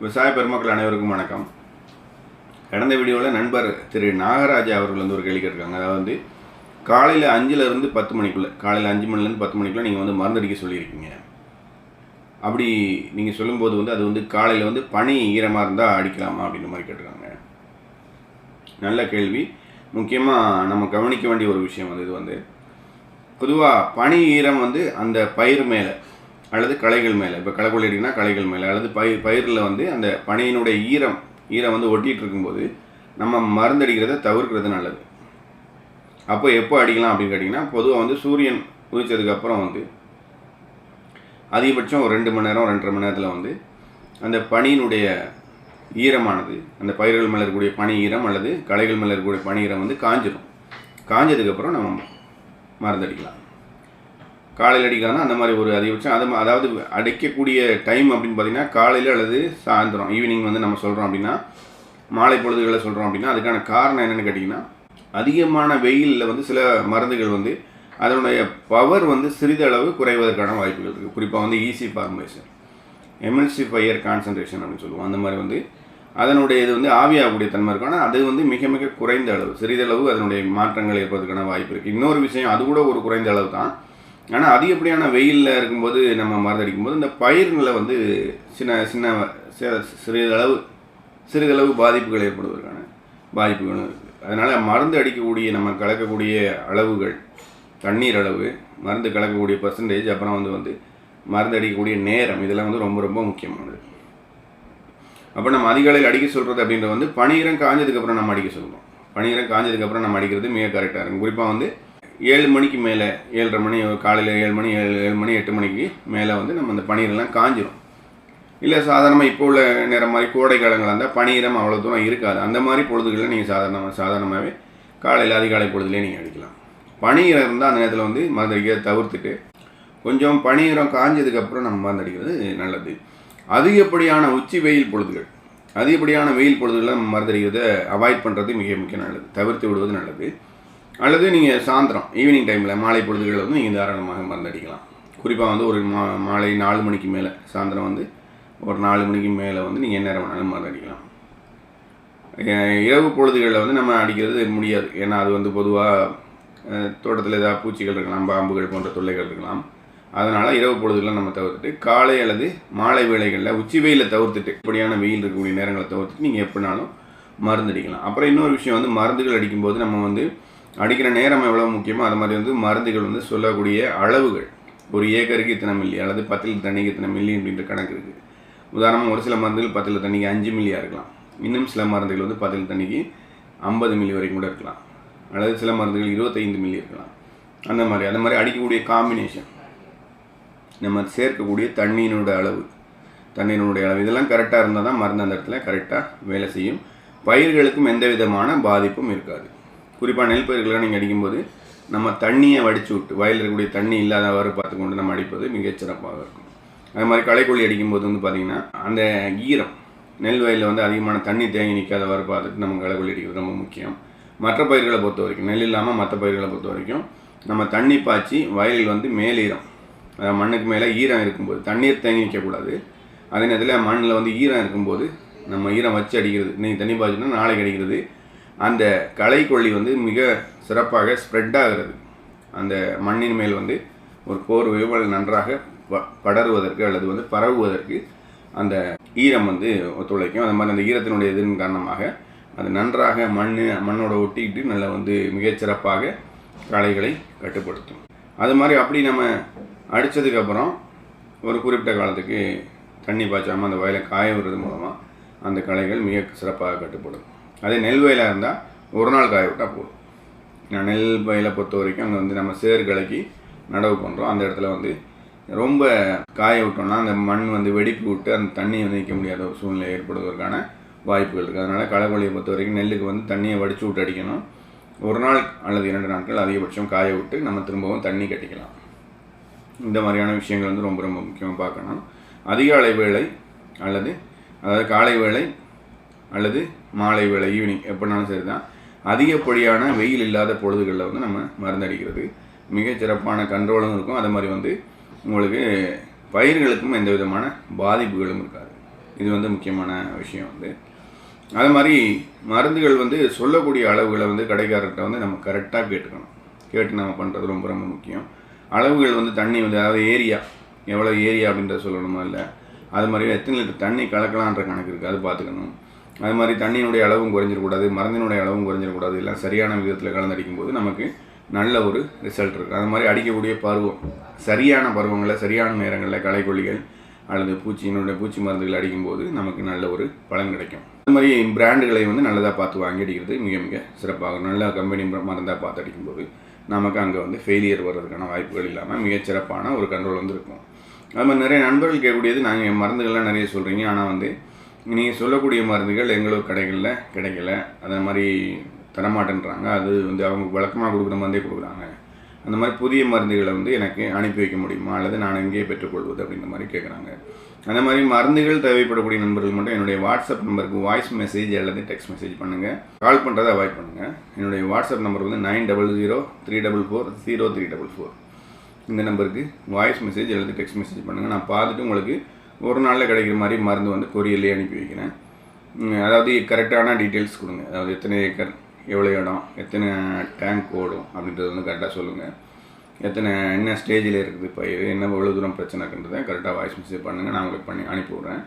விவசாய பெருமக்கள் அனைவருக்கும் வணக்கம். கடந்த வீடியோவில் நண்பர் திரு நாகராஜா அவர்கள் வந்து ஒரு கேள்வி கேட்டிருக்காங்க. அதாவது காலையில் 5லேருந்து 10 மணிக்குள்ளே, காலையில் 5 மணிலேருந்து 10 மணிக்குள்ளே நீங்கள் வந்து மருந்தடிக்க சொல்லியிருக்கீங்க. அப்படி நீங்கள் சொல்லும்போது வந்து அது வந்து காலையில் வந்து பனி ஈரமாக இருந்தால் அடிக்கலாமா அப்படின்ற மாதிரி கேட்டிருக்காங்க. நல்ல கேள்வி. முக்கியமாக நம்ம கவனிக்க வேண்டிய ஒரு விஷயம் வந்து இது வந்து பொதுவாக பனி ஈரம் வந்து அந்த பயிர் மேலே அல்லது களைகள் மேலே, இப்போ களைக்கொல்லி அடிக்கணும்னா களைகள் மேலே அல்லது பயிரில் வந்து அந்த பனியினுடைய ஈரம் வந்து ஒட்டிகிட்டு இருக்கும்போது நம்ம மருந்தடிக்கிறத தவிர்க்கிறது நல்லது. அப்போ எப்போ அடிக்கலாம் அப்படின்னு கேட்டிங்கன்னா, பொதுவாக வந்து சூரியன் உதிச்சதுக்கப்புறம் வந்து அதிகபட்சம் ஒரு 2 மணி நேரம் 2.5 மணி நேரத்தில் வந்து அந்த பனியினுடைய ஈரமானது அந்த பயிர்கள் மேலே இருக்கக்கூடிய பனி ஈரம் அல்லது களைகள் மேலே இருக்கக்கூடிய பனி ஈரம் வந்து காஞ்சிடும். காஞ்சதுக்கப்புறம் நம்ம மருந்தடிக்கலாம். காலையில் அடிக்காதான் அந்த மாதிரி ஒரு அதிகபட்சம் அதாவது அடிக்கக்கூடிய டைம் அப்படின்னு பார்த்திங்கன்னா காலையில் அல்லது சாயந்தரம் ஈவினிங் வந்து நம்ம சொல்கிறோம் அப்படின்னா, மாலை பொழுதுகளில் சொல்கிறோம் அப்படின்னா, அதுக்கான காரணம் என்னென்னு கேட்டிங்கன்னா, அதிகமான வெயிலில் வந்து சில மருந்துகள் வந்து அதனுடைய பவர் வந்து சிறிதளவு குறைவதற்கான வாய்ப்புகள் இருக்குது. குறிப்பாக வந்து ஈசி ஃபார்முலேஷன், எம்எல்சிஃபையர் கான்சன்ட்ரேஷன் அப்படின்னு சொல்லுவோம். அந்த மாதிரி வந்து அதனுடைய இது வந்து ஆவியாகக்கூடிய தன்மை இருக்கும். ஆனால் அது வந்து மிக மிக குறைந்த அளவு, சிறிதளவு அதனுடைய மாற்றங்கள் ஏற்படுவதற்கான வாய்ப்பு இருக்குது. இன்னொரு விஷயம், அது கூட ஒரு குறைந்த அளவு தான். ஆனால் அதிகப்படியான வெயிலில் இருக்கும்போது நம்ம மருந்தடிக்கும்போது இந்த பயிர்களில் வந்து சிறிதளவு பாதிப்புகள் ஏற்படுவதற்கான வாய்ப்புகளும் இருக்குது. அதனால் மருந்து அடிக்கக்கூடிய நம்ம கலக்கக்கூடிய அளவுகள், தண்ணீர் அளவு, மருந்து கலக்கக்கூடிய பர்சன்டேஜ், அப்புறம் வந்து மருந்து அடிக்கக்கூடிய நேரம், இதெல்லாம் வந்து ரொம்ப ரொம்ப முக்கியமானது. அப்போ நம்ம அதிகாலையில் அடிக்க சொல்கிறது அப்படின்றது வந்து பனியிரம் காஞ்சதுக்கப்புறம் நம்ம அடிக்க சொல்கிறோம். பனியிரம் காஞ்சதுக்கப்புறம் நம்ம அடிக்கிறது மிக கரெக்டாக இருக்கும். குறிப்பாக வந்து 7 மணிக்கு மேலே, 7:30 மணி, காலையில் 7 மணி 8 மணிக்கு மேலே வந்து நம்ம அந்த பனிரெல்லாம் காஞ்சிடும். இல்லை சாதாரணமாக இப்போ உள்ள நேரம் மாதிரி கோடை காலங்களாக இருந்தால் பனியிரம் அவ்வளோ தூரம் இருக்காது. அந்த மாதிரி பொழுதுகளில் நீங்கள் சாதாரணமாகவே காலையில் அதிகாலை பொழுதுலேயே நீங்கள் அடிக்கலாம். பனியிரம் இருந்தால் அந்த நேரத்தில் வந்து மருந்தடிக்கிறத தவிர்த்துட்டு கொஞ்சம் பனியிரம் காஞ்சதுக்கப்புறம் நம்ம மருந்தடிக்கிறது நல்லது. அதிகப்படியான வெயில் பொழுதுகளில் நம்ம மருந்தடிக்கிறத அவாய்ட் பண்ணுறது மிக முக்கிய நல்லது, தவிர்த்து விடுவது நல்லது. அல்லது நீங்கள் சாயந்தரம் ஈவினிங் டைமில் மாலை பொழுதுகளில் வந்து நீங்கள் தாராளமாக மருந்தடிக்கலாம். குறிப்பாக வந்து ஒரு மாலை 4 மணிக்கு மேலே, சாயந்தரம் வந்து ஒரு 4 மணிக்கு மேலே வந்து நீங்கள் என்ன நேரம் வேணாலும் மருந்தடிக்கலாம். இரவு பொழுதுகளில் வந்து நம்ம அடிக்கிறது முடியாது. ஏன்னா அது வந்து பொதுவாக தோட்டத்தில் ஏதாவது பூச்சிகள் இருக்கலாம், பாம்புகள் போன்ற தொல்லைகள் இருக்கலாம். அதனால் இரவு பொழுதுகளை நம்ம தவிர்த்துட்டு காலை அல்லது மாலை வேளைகளில் வெயிலில் தவிர்த்துட்டு, இப்படியான வெயில் இருக்கக்கூடிய நேரங்களை தவிர்த்துட்டு நீங்கள் எப்படினாலும் மருந்தடிக்கலாம். அப்புறம் இன்னொரு விஷயம் வந்து மருந்துகள் அடிக்கும்போது நம்ம வந்து அடிக்கிற நேரம் எவ்வளோ முக்கியமோ அது மாதிரி வந்து மருந்துகள் வந்து சொல்லக்கூடிய அளவுகள், ஒரு ஏக்கருக்கு இத்தனை மில்லி அல்லது 10 லிட்டர் தண்ணிக்கு இத்தனை மில்லி அப்படின்ற கணக்கு இருக்குது. உதாரணமாக ஒரு சில மருந்துகள் 10 லிட்டர் தண்ணிக்கு 5 மில்லியாக இருக்கலாம். இன்னும் சில மருந்துகள் வந்து 10 லிட்டர் தண்ணிக்கு 50 மில்லி வரைக்கும் கூட இருக்கலாம். அல்லது சில மருந்துகள் 25 மில்லி இருக்கலாம். அந்த மாதிரி அடிக்கக்கூடிய காம்பினேஷன், நம்ம சேர்க்கக்கூடிய தண்ணீரினுடைய அளவு இதெல்லாம் கரெக்டாக இருந்தால் தான் மருந்து அந்த இடத்துல கரெக்டாக வேலை செய்யும். பயிர்களுக்கும் எந்த விதமான பாதிப்பும் இருக்காது. குறிப்பாக நெல் பயிர்களெலாம் நீங்கள் அடிக்கும்போது நம்ம தண்ணியை வடித்து விட்டு, வயலில் இருக்கக்கூடிய தண்ணி இல்லாதவாறு பார்த்துக்கொண்டு நம்ம அடிப்பது மிகச்சிறப்பாக இருக்கும். அது மாதிரி களைக்கொல்லி அடிக்கும்போது வந்து பார்த்திங்கன்னா அந்த ஈரம், நெல் வயலில் வந்து அதிகமான தண்ணி தேங்கி நிற்காதவாறு பார்த்துட்டு நம்ம களைக்கொல்லி அடிக்கிறது ரொம்ப முக்கியம். மற்ற பயிர்களை பொறுத்த வரைக்கும், நெல் இல்லாமல் மற்ற பயிர்களை பொறுத்த வரைக்கும் நம்ம தண்ணி பாய்ச்சி வயலில் வந்து மேலீரம், மண்ணுக்கு மேலே ஈரம் இருக்கும்போது தண்ணீர் தேங்கி நிற்கக்கூடாது. அதே நேரத்தில் மண்ணில் வந்து ஈரம் இருக்கும்போது நம்ம ஈரம் வச்சு அடிக்கிறது, நீங்கள் தண்ணி பாய்ச்சினா நாளைக்கு அடிக்கிறது, அந்த களைக்கொல்லி வந்து மிக சிறப்பாக ஸ்ப்ரெட் ஆகிறது. அந்த மண்ணின் மேல் வந்து ஒரு போர்வை நன்றாக படருவதற்கு அல்லது வந்து பரவுவதற்கு அந்த ஈரம் வந்து ஒத்துழைக்கும். அது மாதிரி அந்த ஈரத்தினுடைய இதன் காரணமாக அது நன்றாக மண்ணோட ஒட்டிக்கிட்டு நல்லா வந்து மிகச்சிறப்பாக களைகளை கட்டுப்படுத்தும். அது மாதிரி அப்படி நம்ம அடித்ததுக்கப்புறம் ஒரு குறிப்பிட்ட காலத்துக்கு தண்ணி பாய்ச்சாமல் அந்த வயலை காய விடுறது மூலமாக அந்த களைகள் மிக சிறப்பாக கட்டுப்படும். அதே நெல் வயலாக இருந்தால் ஒரு நாள் காய விட்டால் போதும். நான் நெல் வயலை பொறுத்த வரைக்கும் அங்கே வந்து நம்ம சேர் கலக்கி நடவு பண்ணுறோம். அந்த இடத்துல வந்து ரொம்ப காய விட்டோம்னா அந்த மண் வந்து வெடிப்பு விட்டு அந்த தண்ணியை வந்து நிற்க முடியாத ஒரு சூழ்நிலை ஏற்படுவதற்கான வாய்ப்புகள் இருக்குது. அதனால் களைக்கொல்லியை பொறுத்த வரைக்கும் நெல்லுக்கு வந்து தண்ணியை வடித்து விட்டு அடிக்கணும். ஒரு நாள் அல்லது 2 நாட்கள் அதிகபட்சம் காய விட்டு நம்ம திரும்பவும் தண்ணி கட்டிக்கலாம். இந்த மாதிரியான விஷயங்கள் வந்து ரொம்ப ரொம்ப முக்கியமாக பார்க்கணும். அதிகாலை வேளை அதாவது காலை வேளை அல்லது மாலை வேளை, ஈவினிங் எப்படினாலும் சரி தான், அதிகப்படியான வெயில் இல்லாத பொழுதுகளில் வந்து நம்ம மருந்தடிக்கிறது மிகச்சிறப்பான கண்ட்ரோலும் இருக்கும். அதே மாதிரி வந்து உங்களுக்கு பயிர்களுக்கும் எந்த விதமான பாதிப்புகளும் இருக்காது. இது வந்து முக்கியமான விஷயம் வந்து. அது மாதிரி மருந்துகள் வந்து சொல்லக்கூடிய அளவுகளை வந்து கடைக்காரர்கிட்ட வந்து நம்ம கரெக்டாக கேட்டு நம்ம பண்ணுறது ரொம்ப ரொம்ப முக்கியம். அளவுகள் வந்து தண்ணி வந்து அதாவது ஏரியா எவ்வளோ ஏரியா அப்படின்றத சொல்லணுமா இல்லை, அது மாதிரி எத்தனை லிட்டர் தண்ணி கலக்கலான்ற கணக்கு இருக்குது, அது பார்த்துக்கணும். அது மாதிரி தண்ணியினுடைய அளவும் குறைஞ்சிடக்கூடாது, மருந்தினுடைய அளவும் குறைஞ்சிடக்கூடாது. எல்லாம் சரியான விதத்தில் கலந்தடிக்கும் போது நமக்கு நல்ல ஒரு ரிசல்ட் இருக்குது. அது மாதிரி அடிக்கக்கூடிய பருவம் சரியான பருவங்களில் சரியான நேரங்களில் களைக்கொல்லிகள் அல்லது பூச்சி மருந்துகள் அடிக்கும்போது நமக்கு நல்ல ஒரு பலன் கிடைக்கும். அது மாதிரி பிராண்டுகளை வந்து நல்லதாக பார்த்து வாங்கி அடிக்கிறது மிக மிக சிறப்பாகும். நல்ல கம்பெனி மருந்தாக பார்த்து அடிக்கும்போது நமக்கு அங்கே வந்து ஃபெயிலியர் வர்றதுக்கான வாய்ப்புகள் இல்லாமல் மிகச்சிறப்பான ஒரு கண்ட்ரோல் வந்து இருக்கும். அது மாதிரி நிறைய நண்பர்கள் கேட்கக்கூடியது, நாங்கள் மருந்துகள்லாம் நிறைய சொல்கிறீங்க, ஆனால் வந்து நீங்கள் சொல்லக்கூடிய மருந்துகள் எங்களுக்கு கடைகளில் கிடைக்கல, அதே மாதிரி தரமாட்டேன்றாங்க, அது வந்து அவங்க வழக்கமாக கொடுக்குற மருந்தே கொடுக்குறாங்க, அந்த மாதிரி புதிய மருந்துகளை வந்து எனக்கு அனுப்பி வைக்க முடியுமா அல்லது நான் எங்கேயே பெற்றுக்கொள்வது அப்படின்ற மாதிரி கேட்குறாங்க. அந்த மாதிரி மருந்துகள் தேவைப்படக்கூடிய நண்பர்கள் மட்டும் என்னுடைய வாட்ஸ்அப் நம்பருக்கு வாய்ஸ் மெசேஜ் அல்லது டெக்ஸ்ட் மெசேஜ் பண்ணுங்கள். கால் பண்ணுறதை அவாய்ட் பண்ணுங்கள். என்னுடைய வாட்ஸ்அப் நம்பர் வந்து 9003440344. இந்த நம்பருக்கு வாய்ஸ் மெசேஜ் அல்லது டெக்ஸ்ட் மெசேஜ் பண்ணுங்கள். நான் பார்த்துட்டு உங்களுக்கு ஒரு நாளில் கிடைக்கிற மாதிரி மருந்து வந்து கொரியர்லேயே அனுப்பி வைக்கிறேன். அதாவது கரெக்டான டீட்டெயில்ஸ் கொடுங்க. அதாவது எத்தனை ஏக்கர், எவ்வளோ இடம், எத்தனை டேங்க் ஓடும் அப்படின்றது வந்து கரெக்டாக சொல்லுங்கள். என்ன ஸ்டேஜில் இருக்குது பயிர், என்ன எவ்வளோ தூரம் பிரச்சனை இருக்குன்றதை கரெக்டாக வாய்ஸ் மெசேஜ் பண்ணுங்கள், நான் உங்களுக்கு பண்ணி அனுப்பி விட்றேன்.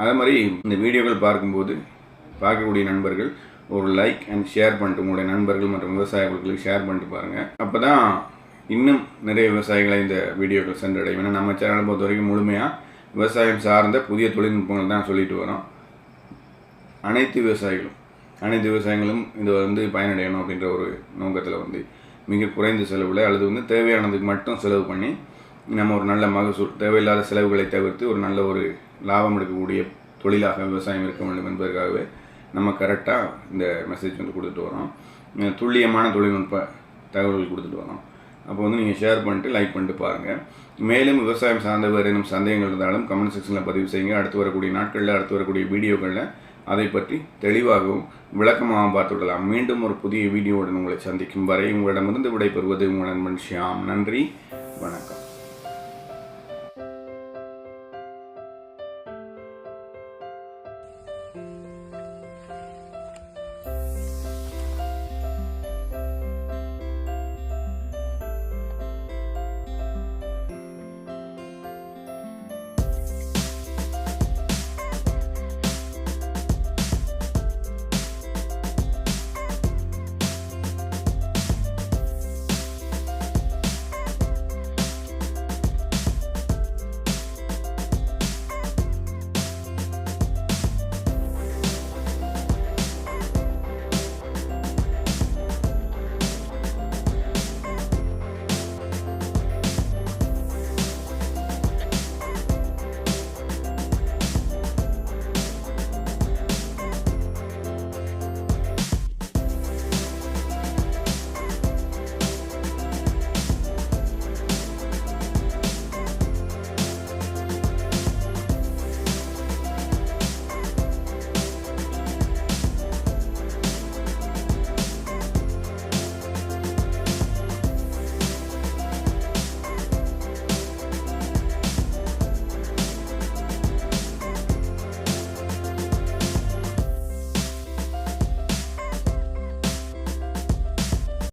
அதே மாதிரி இந்த வீடியோக்கள் பார்க்கக்கூடிய நண்பர்கள் ஒரு லைக் அண்ட் ஷேர் பண்ணிட்டு உங்களுடைய நண்பர்கள் மற்றும் விவசாயிகளுக்கு ஷேர் பண்ணிட்டு பாருங்கள். அப்போ தான் இன்னும் நிறைய விவசாயிகளை இந்த வீடியோக்கள் சென்றடையும். ஏன்னா நம்ம சேனலை பொறுத்த வரைக்கும் முழுமையாக விவசாயம் சார்ந்த புதிய தொழில்நுட்பங்கள் தான் சொல்லிட்டு வரோம். அனைத்து விவசாயிகளும் இது வந்து பயனடையணும் அப்படின்ற ஒரு நோக்கத்தில் வந்து மிக குறைந்த செலவில் அல்லது வந்து தேவையானதுக்கு மட்டும் செலவு பண்ணி நம்ம ஒரு நல்ல மகசூல், தேவையில்லாத செலவுகளை தவிர்த்து ஒரு நல்ல ஒரு லாபம் எடுக்கக்கூடிய தொழிலாக விவசாயம் இருக்க வேண்டும் என்பதற்காகவே நம்ம கரெக்டாக இந்த மெசேஜ் வந்து கொடுத்துட்டு வரோம். துல்லியமான தொழில்நுட்ப தகவல்கள் கொடுத்துட்டு வரோம். அப்போ வந்து நீங்கள் ஷேர் பண்ணிட்டு லைக் பண்ணிட்டு பாருங்கள். மேலும் விவசாயம் சார்ந்த வேறு ஏதும் சந்தேகங்கள் இருந்தாலும் கமெண்ட் செக்ஷனில் பதிவு செய்யுங்க. அடுத்து வரக்கூடிய நாட்களில், அடுத்து வரக்கூடிய வீடியோக்களில் அதை பற்றி தெளிவாகவும் விளக்கமாகவும் பார்த்து விடலாம். மீண்டும் ஒரு புதிய வீடியோவுடன் உங்களை சந்திக்கும் வரை உங்களிடமிருந்து விடைபெறுவது உங்கள் நண்பன் ஷியாம். நன்றி, வணக்கம்.